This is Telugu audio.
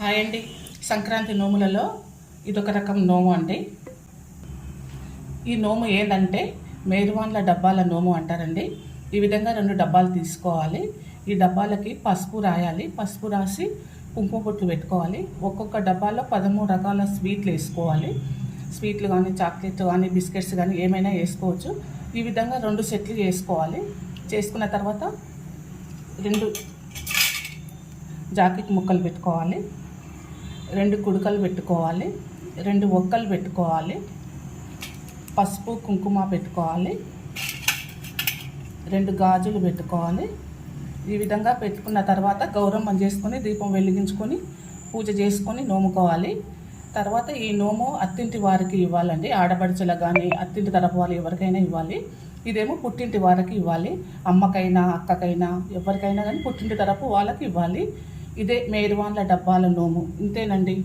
హాయ్ అండి. సంక్రాంతి నోములలో ఇదొక రకం నోము అండి. ఈ నోము ఏంటంటే మేరువాన్ల డబ్బాల నోము అంటారండి. ఈ విధంగా 2 డబ్బాలు తీసుకోవాలి. ఈ డబ్బాలకి పసుపు రాయాలి. పసుపు రాసి కుంకుమ బొట్లు పెట్టుకోవాలి. ఒక్కొక్క డబ్బాలో 13 రకాల స్వీట్లు వేసుకోవాలి. స్వీట్లు కానీ, చాక్లెట్ కానీ, బిస్కెట్స్ కానీ ఏమైనా వేసుకోవచ్చు. ఈ విధంగా 2 సెట్లు చేసుకోవాలి. చేసుకున్న తర్వాత 2 జాకెట్ ముక్కలు పెట్టుకోవాలి, 2 కుడుకలు పెట్టుకోవాలి, 2 ఒక్కలు పెట్టుకోవాలి, పసుపు కుంకుమ పెట్టుకోవాలి, 2 గాజులు పెట్టుకోవాలి. ఈ విధంగా పెట్టుకున్న తర్వాత గౌరమ్మ చేసుకొని దీపం వెలిగించుకొని పూజ చేసుకొని నోముకోవాలి. తర్వాత ఈ నోము అత్తింటి వారికి ఇవ్వాలండి. ఆడపడుచులకు కానీ అత్తింటి తరపు వాళ్ళు ఎవరికైనా ఇవ్వాలి. ఇదేమో పుట్టింటి వారికి ఇవ్వాలి. అమ్మకైనా అక్కకైనా ఎవరికైనా కానీ పుట్టింటి తరపు వాళ్ళకి ఇవ్వాలి. ఇదే మేరువాన్ల డబ్బాల నోము. ఇంతేనండి.